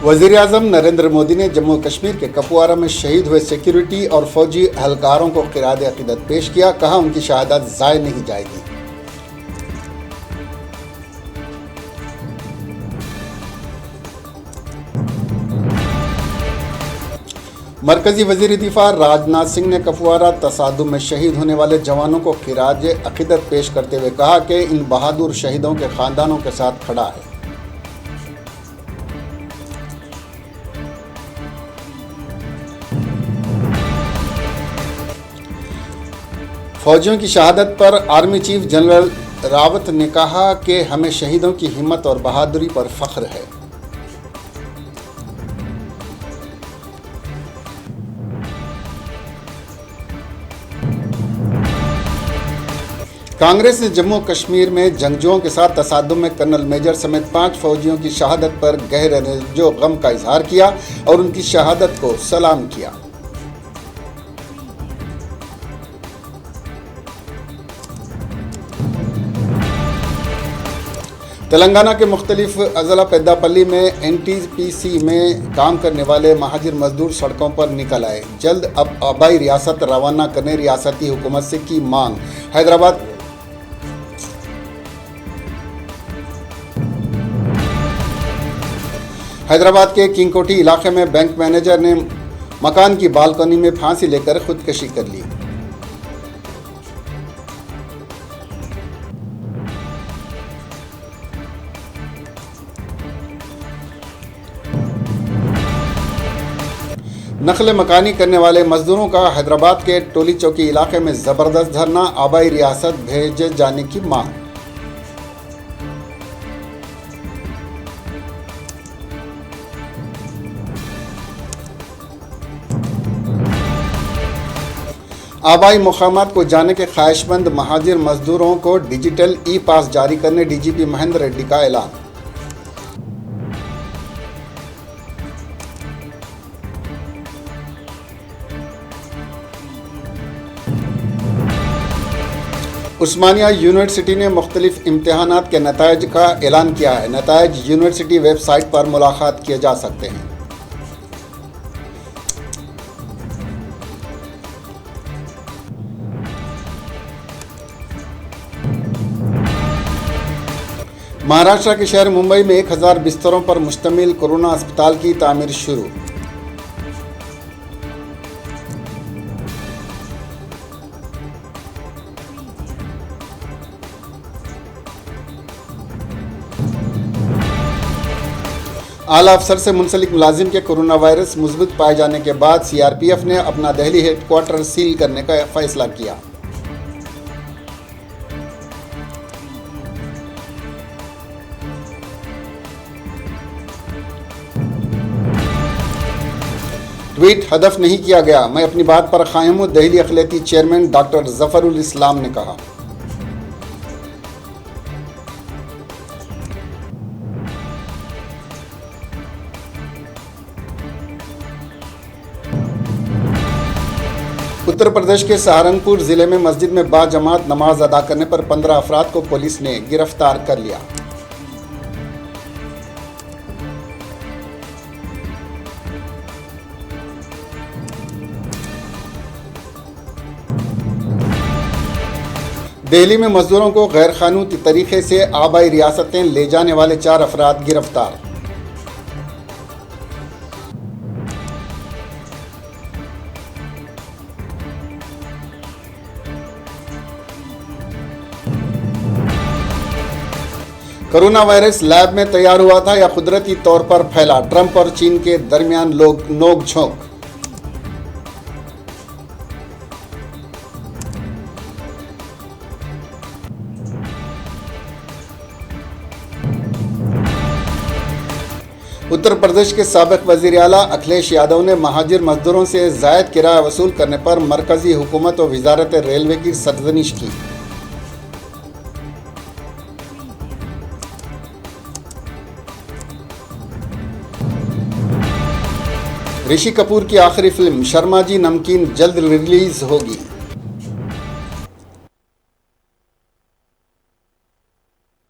वज़ीर-ए-आज़म नरेंद्र मोदी ने जम्मू कश्मीर के कपवारा में शहीद हुए सिक्योरिटी और फौजी एहलकारों को ख़िराद अक़ीदत पेश किया। कहा, उनकी शहादत ज़ाय नहीं जाएगी। मरकजी वज़ीर दिफा राजनाथ सिंह ने कपवारा तसादुम में शहीद होने वाले जवानों को ख़िराज अक़ीदत पेश करते हुए कहा कि इन बहादुर शहीदों के ख़ानदानों के साथ खड़ा है। फौजियों की शहादत पर आर्मी चीफ जनरल रावत ने कहा कि हमें शहीदों की हिम्मत और बहादुरी पर फ़ख्र है। कांग्रेस ने जम्मू कश्मीर में जंगजुओं के साथ तसादुम में कर्नल मेजर समेत 5 फौजियों की शहादत पर गहरे रंजो गम का इजहार किया और उनकी शहादत को सलाम किया। तेलंगाना के मुख्तलिफ अज़ला पेद्दापल्ली में एनटीपीसी में काम करने वाले महाजिर मजदूर सड़कों पर निकल आए। जल्द अब आबाई रियासत रवाना करने रियासती हुकूमत से की मांग। हैदराबाद के किंगकोटी इलाके में बैंक मैनेजर ने मकान की बालकनी में फांसी लेकर खुदकशी कर ली। नकल मकानी करने वाले मजदूरों का हैदराबाद के टोली चौकी इलाके में ज़बरदस्त धरना। आबाई रियासत भेजे जाने की मांग। आबाई मुकामात को जाने के ख्वाहिशमंद महाजिर मजदूरों को डिजिटल ई पास जारी करने डीजीपी महेंद्र रेड्डी का ऐलान। उस्मानिया यूनिवर्सिटी ने मुख्तलिफ इम्तिहानात के नताइज का ऐलान किया है। नताइज यूनिवर्सिटी वेबसाइट पर मुलाकात किए जा सकते हैं। महाराष्ट्र के शहर मुंबई में 1000 बिस्तरों पर मुश्तमिल कोरोना अस्पताल की तामीर शुरू। आला अफसर से मुंसलिक मुलाजिम के कोरोना वायरस मुस्बत पाए जाने के बाद सीआरपीएफ ने अपना दिल्ली हेडक्वार्टर सील करने का फैसला किया। ट्वीट हदफ नहीं किया गया, मैं अपनी बात पर कायम हूं, दिल्ली अखिलती चेयरमैन डॉक्टर जफरुल इस्लाम ने कहा। उत्तर प्रदेश के सहारनपुर जिले में मस्जिद में बाजमात नमाज अदा करने पर 15 अफराद को पुलिस ने गिरफ्तार कर लिया। दिल्ली में मजदूरों को गैर कानूनी तरीके से आबाई रियासतें ले जाने वाले 4 अफराद गिरफ्तार। कोरोना वायरस लैब में तैयार हुआ था या कुदरती तौर पर फैला, ट्रंप और चीन के दरमियान नोक-झोंक। उत्तर प्रदेश के साबिक वजीर आला अखिलेश यादव ने महाजिर मजदूरों से जायद किराया वसूल करने पर मरकजी हुकूमत और वजारत रेलवे की सरजनिश की। ऋषि कपूर की आखिरी फिल्म शर्मा जी नमकीन जल्द रिलीज होगी।